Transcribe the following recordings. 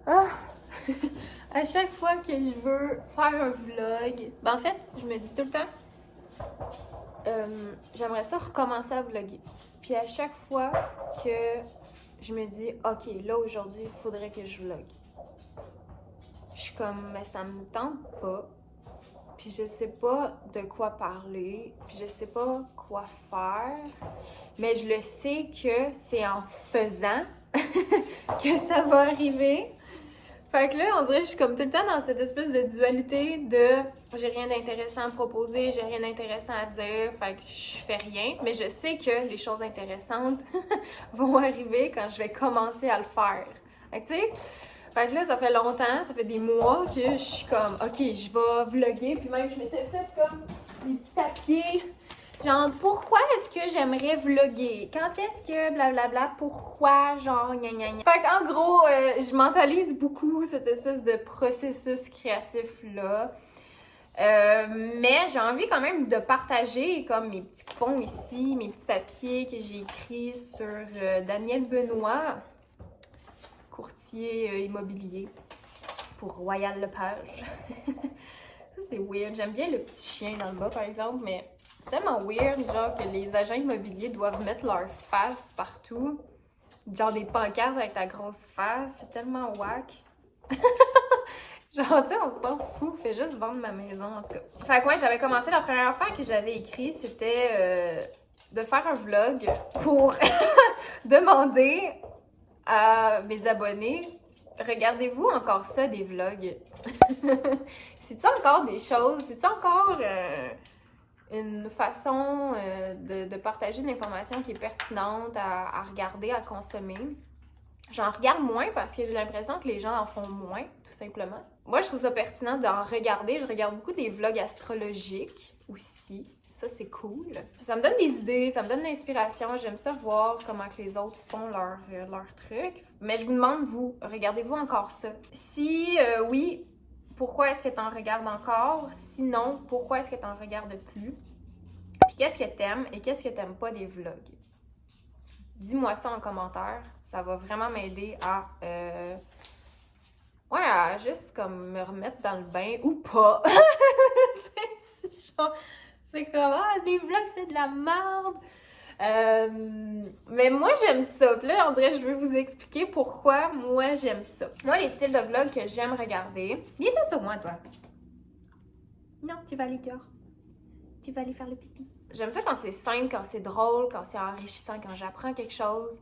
Ah! À chaque fois que je veux faire un vlog, ben en fait, je me dis tout le temps, j'aimerais ça recommencer à vlogger. Puis à chaque fois que je me dis, ok, là aujourd'hui, il faudrait que je vlog. Je suis comme, mais ça me tente pas. Puis je sais pas de quoi parler. Puis je sais pas quoi faire. Mais je le sais que c'est en faisant que ça va arriver. Fait que là, on dirait que je suis comme tout le temps dans cette espèce de dualité de j'ai rien d'intéressant à proposer, j'ai rien d'intéressant à dire, fait que je fais rien. Mais je sais que les choses intéressantes vont arriver quand je vais commencer à le faire. Fait que tu sais, fait que là, ça fait longtemps, ça fait des mois que je suis comme, ok, je vais vlogger, puis même je m'étais fait comme des petits papiers. Genre, pourquoi est-ce que j'aimerais vlogger? Quand est-ce que blablabla, pourquoi, genre, gna gna gna. Fait qu'en gros, je mentalise beaucoup cette espèce de processus créatif-là. Mais j'ai envie quand même de partager comme mes petits coupons ici, mes petits papiers que j'ai écrits sur Daniel Benoît, courtier immobilier pour Royal Lepage. Ça, c'est weird. J'aime bien le petit chien dans le bas, par exemple, mais c'est tellement weird, genre, que les agents immobiliers doivent mettre leur face partout. Genre des pancartes avec ta grosse face. C'est tellement whack. Genre, tu sais, on s'en fout. Fais juste vendre ma maison, en tout cas. Fait que ouais, j'avais commencé, la première affaire que j'avais écrit, c'était de faire un vlog pour demander à mes abonnés, regardez-vous encore ça, des vlogs? C'est-tu encore des choses? C'est-tu encore une façon de partager de l'information qui est pertinente à regarder, à consommer? J'en regarde moins parce que j'ai l'impression que les gens en font moins, tout simplement. Moi, je trouve ça pertinent d'en regarder. Je regarde beaucoup des vlogs astrologiques aussi. Ça, c'est cool. Ça me donne des idées, ça me donne de l'inspiration. J'aime ça voir comment que les autres font leur truc. Mais je vous demande, vous, regardez-vous encore ça? Si oui, pourquoi est-ce que tu en regardes encore? Sinon, pourquoi est-ce que tu en regardes plus? Puis qu'est-ce que t'aimes et qu'est-ce que t'aimes pas des vlogs? Dis-moi ça en commentaire. Ça va vraiment m'aider à ouais, à juste comme me remettre dans le bain ou pas. C'est comme, ah, des vlogs, c'est de la merde. Mais moi, j'aime ça. Puis là, on dirait que je vais vous expliquer pourquoi moi, j'aime ça. Moi, les styles de vlogs que j'aime regarder. Viens sur moi, toi. Non, tu vas aller dehors. Tu vas aller faire le pipi. J'aime ça quand c'est simple, quand c'est drôle, quand c'est enrichissant, quand j'apprends quelque chose.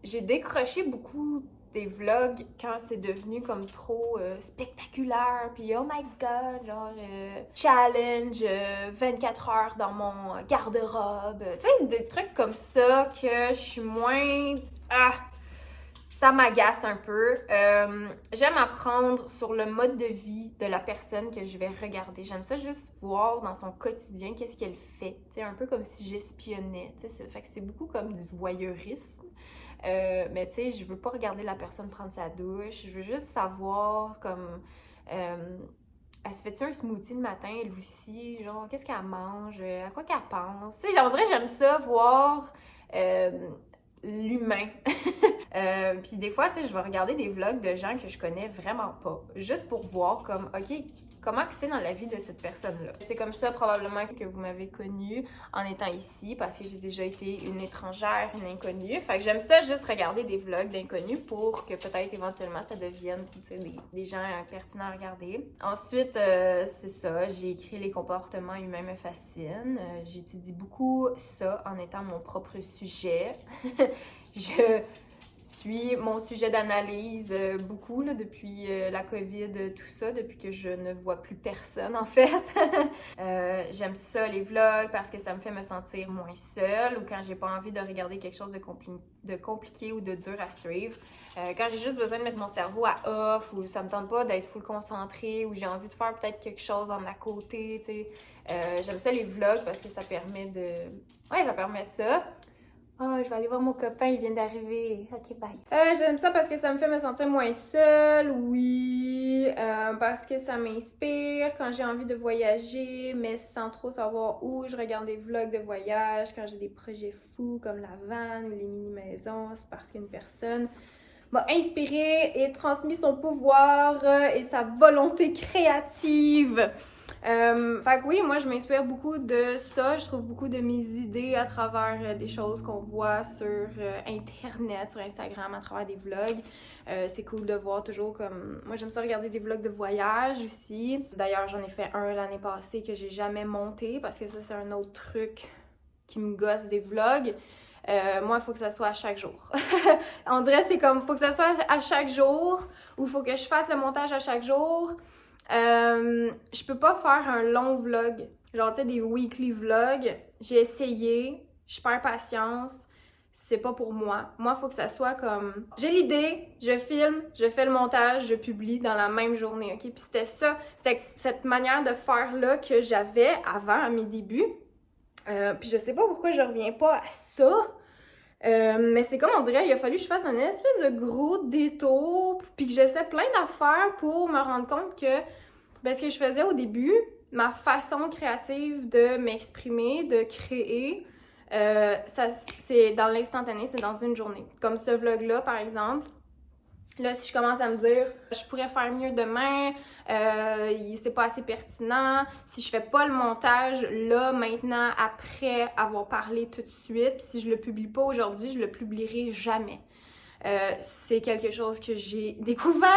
J'ai décroché beaucoup des vlogs quand c'est devenu comme trop spectaculaire, puis oh my god, genre challenge 24 heures dans mon garde-robe, tu sais, des trucs comme ça que je suis moins... ça m'agace un peu. J'aime apprendre sur le mode de vie de la personne que je vais regarder. J'aime ça juste voir dans son quotidien qu'est-ce qu'elle fait. Tu sais, un peu comme si j'espionnais. Tu sais, fait que c'est beaucoup comme du voyeurisme. Mais tu sais, je veux pas regarder la personne prendre sa douche. Je veux juste savoir comme... elle se fait-tu un smoothie le matin, elle aussi? Genre, qu'est-ce qu'elle mange? À quoi qu'elle pense? Tu sais, on dirait que j'aime ça, voir l'humain. Puis des fois, tu sais, je vais regarder des vlogs de gens que je connais vraiment pas. Juste pour voir comme, OK, comment que c'est dans la vie de cette personne-là. C'est comme ça probablement que vous m'avez connue en étant ici parce que j'ai déjà été une étrangère, une inconnue. Fait que j'aime ça juste regarder des vlogs d'inconnus pour que peut-être éventuellement ça devienne, tu sais, des gens pertinents à regarder. Ensuite, c'est ça, j'ai écrit Les comportements humains me fascinent. J'étudie beaucoup ça en étant mon propre sujet. Je suis mon sujet d'analyse beaucoup là, depuis la COVID, tout ça, depuis que je ne vois plus personne en fait. J'aime ça les vlogs parce que ça me fait me sentir moins seule ou quand j'ai pas envie de regarder quelque chose de compliqué ou de dur à suivre. Quand j'ai juste besoin de mettre mon cerveau à off ou ça me tente pas d'être full concentrée ou j'ai envie de faire peut-être quelque chose en à côté, tu sais. J'aime ça les vlogs parce que ça permet de... Ouais, ça permet ça. Ah, je vais aller voir mon copain, il vient d'arriver. Ok, bye. J'aime ça parce que ça me fait me sentir moins seule, oui. Parce que ça m'inspire quand j'ai envie de voyager, mais sans trop savoir où. Je regarde des vlogs de voyage quand j'ai des projets fous comme la van ou les mini-maisons. C'est parce qu'une personne m'a inspiré et transmis son pouvoir et sa volonté créative. Fait que oui, moi je m'inspire beaucoup de ça, je trouve beaucoup de mes idées à travers des choses qu'on voit sur internet, sur Instagram, à travers des vlogs. C'est cool de voir toujours comme... Moi j'aime ça regarder des vlogs de voyage aussi. D'ailleurs j'en ai fait un l'année passée que j'ai jamais monté parce que ça c'est un autre truc qui me gosse des vlogs. Moi, il faut que ça soit à chaque jour. On dirait c'est comme, faut que ça soit à chaque jour ou faut que je fasse le montage à chaque jour. Je peux pas faire un long vlog, genre tu sais des weekly vlogs. J'ai essayé, je perds patience, c'est pas pour moi. Moi, il faut que ça soit comme, j'ai l'idée, je filme, je fais le montage, je publie dans la même journée, ok? Puis c'était ça, c'était cette manière de faire là que j'avais avant, à mes débuts. Puis je sais pas pourquoi je reviens pas à ça. Mais c'est comme on dirait, il a fallu que je fasse un espèce de gros détour, puis que j'essaie plein d'affaires pour me rendre compte que ce que je faisais au début, ma façon créative de m'exprimer, de créer, ça c'est dans l'instantané, c'est dans une journée. Comme ce vlog-là, par exemple. Là, si je commence à me dire je pourrais faire mieux demain, c'est pas assez pertinent, si je fais pas le montage là, maintenant, après avoir parlé tout de suite, puis si je le publie pas aujourd'hui, je le publierai jamais. C'est quelque chose que j'ai découvert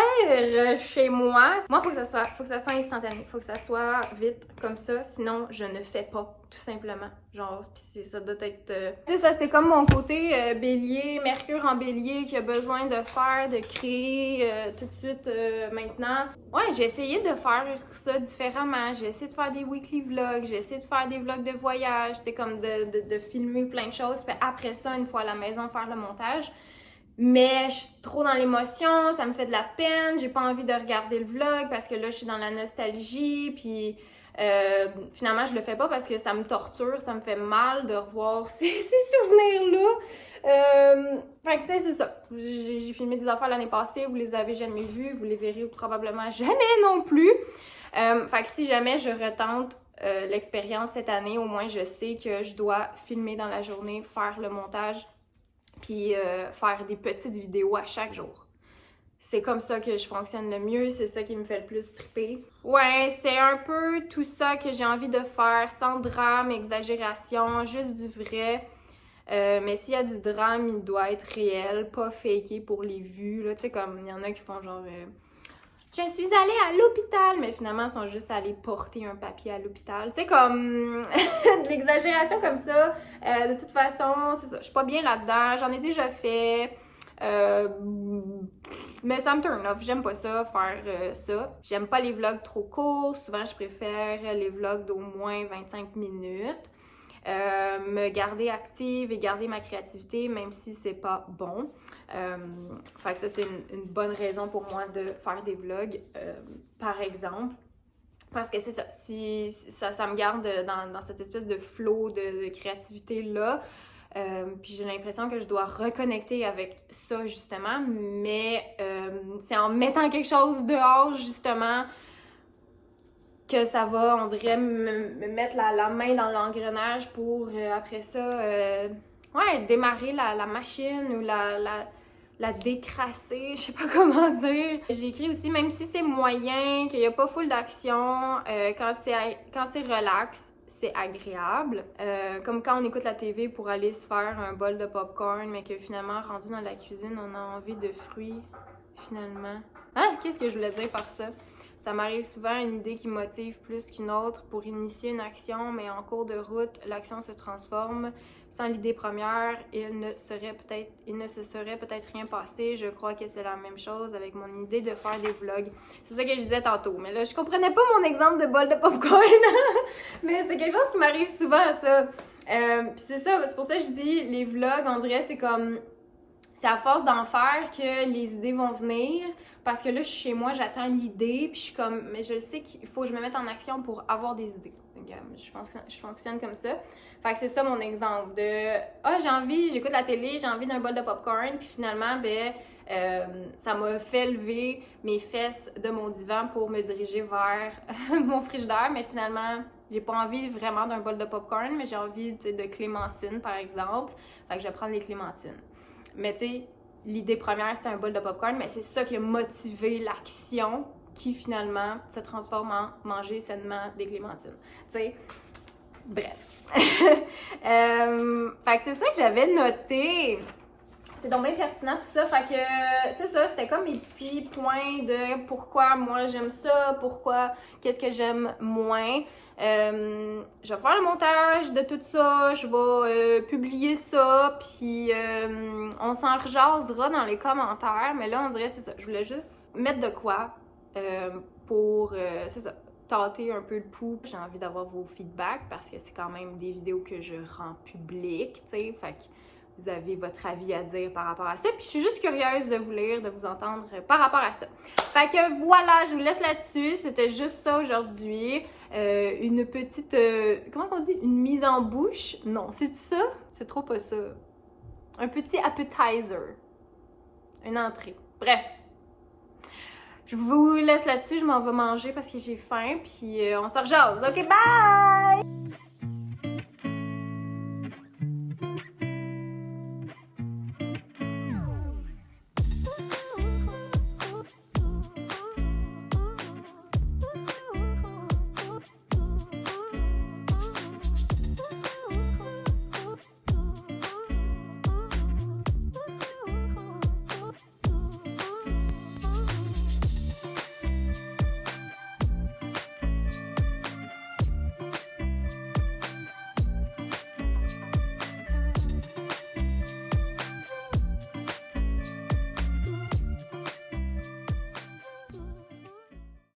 chez moi. Moi, faut que ça soit instantané, faut que ça soit vite comme ça, sinon je ne fais pas, tout simplement. Genre, pis ça doit être... Tu sais, ça c'est comme mon côté bélier, Mercure en bélier qui a besoin de faire, de créer tout de suite maintenant. Ouais, j'ai essayé de faire ça différemment, j'ai essayé de faire des weekly vlogs, j'ai essayé de faire des vlogs de voyage, tu sais, comme de filmer plein de choses, puis après ça, une fois à la maison, faire le montage. Mais je suis trop dans l'émotion, ça me fait de la peine, j'ai pas envie de regarder le vlog parce que là je suis dans la nostalgie, puis finalement je le fais pas parce que ça me torture, ça me fait mal de revoir ces souvenirs-là. Fait que c'est ça, j'ai filmé des affaires l'année passée, vous les avez jamais vues, vous les verrez probablement jamais non plus. Fait que si jamais je retente l'expérience cette année, au moins je sais que je dois filmer dans la journée, faire le montage, puis faire des petites vidéos à chaque jour. C'est comme ça que je fonctionne le mieux, c'est ça qui me fait le plus triper. Ouais, c'est un peu tout ça que j'ai envie de faire, sans drame, exagération, juste du vrai. Mais s'il y a du drame, il doit être réel, pas faké pour les vues. Là, tu sais, comme il y en a qui font genre... je suis allée à l'hôpital, mais finalement, ils sont juste allés porter un papier à l'hôpital. Tu sais, comme de l'exagération comme ça. De toute façon, c'est ça. Je suis pas bien là-dedans. J'en ai déjà fait. Mais ça me turn off. J'aime pas ça, faire ça. J'aime pas les vlogs trop courts. Souvent, je préfère les vlogs d'au moins 25 minutes. Me garder active et garder ma créativité, même si c'est pas bon. Fait que ça, c'est une bonne raison pour moi de faire des vlogs, par exemple. Parce que c'est ça, si ça me garde dans cette espèce de flow de créativité-là. Puis j'ai l'impression que je dois reconnecter avec ça, justement. Mais c'est en mettant quelque chose dehors, justement, que ça va, on dirait, me mettre la main dans l'engrenage pour, après ça, démarrer la machine ou la décrasser, je sais pas comment dire. J'ai écrit aussi, même si c'est moyen, qu'il y a pas full d'action, quand c'est relax, c'est agréable. Comme quand on écoute la TV pour aller se faire un bol de popcorn, mais que finalement, rendu dans la cuisine, on a envie de fruits, finalement. Hein? Qu'est-ce que je voulais dire par ça? Ça m'arrive souvent une idée qui motive plus qu'une autre pour initier une action, mais en cours de route, l'action se transforme. Sans l'idée première, il ne se serait peut-être rien passé. Je crois que c'est la même chose avec mon idée de faire des vlogs. C'est ça que je disais tantôt. Mais là, je comprenais pas mon exemple de bol de popcorn. Mais c'est quelque chose qui m'arrive souvent, ça. Puis c'est ça, c'est pour ça que je dis, les vlogs, on dirait, c'est comme... C'est à force d'en faire que les idées vont venir. Parce que là, je suis chez moi, j'attends l'idée, puis je suis comme... Mais je sais qu'il faut que je me mette en action pour avoir des idées. Donc, je fonctionne comme ça. Fait que c'est ça mon exemple de... j'écoute la télé, j'ai envie d'un bol de popcorn, puis finalement, ça m'a fait lever mes fesses de mon divan pour me diriger vers mon frigidaire, mais finalement, j'ai pas envie vraiment d'un bol de popcorn, mais j'ai envie de clémentine, par exemple. Fait que je vais prendre les clémentines. Mais tu sais, l'idée première, c'était un bol de popcorn, mais c'est ça qui a motivé l'action qui finalement se transforme en manger sainement des clémentines. Tu sais, bref. Fait que c'est ça que j'avais noté. C'est donc bien pertinent tout ça. Fait que c'est ça, c'était comme mes petits points de pourquoi moi j'aime ça, pourquoi, qu'est-ce que j'aime moins. Je vais faire le montage de tout ça, je vais publier ça, puis on s'en rejasera dans les commentaires, mais là on dirait c'est ça, je voulais juste mettre de quoi pour, c'est ça, tâter un peu le pouls. J'ai envie d'avoir vos feedbacks parce que c'est quand même des vidéos que je rends publiques, tu sais, fait que vous avez votre avis à dire par rapport à ça. Puis je suis juste curieuse de vous lire, de vous entendre par rapport à ça. Fait que voilà, je vous laisse là-dessus. C'était juste ça aujourd'hui. Une petite... comment on dit? Une mise en bouche? Non, c'est ça? C'est trop pas ça. Un petit appetizer. Une entrée. Bref. Je vous laisse là-dessus. Je m'en vais manger parce que j'ai faim. Puis on se rejase. OK, bye!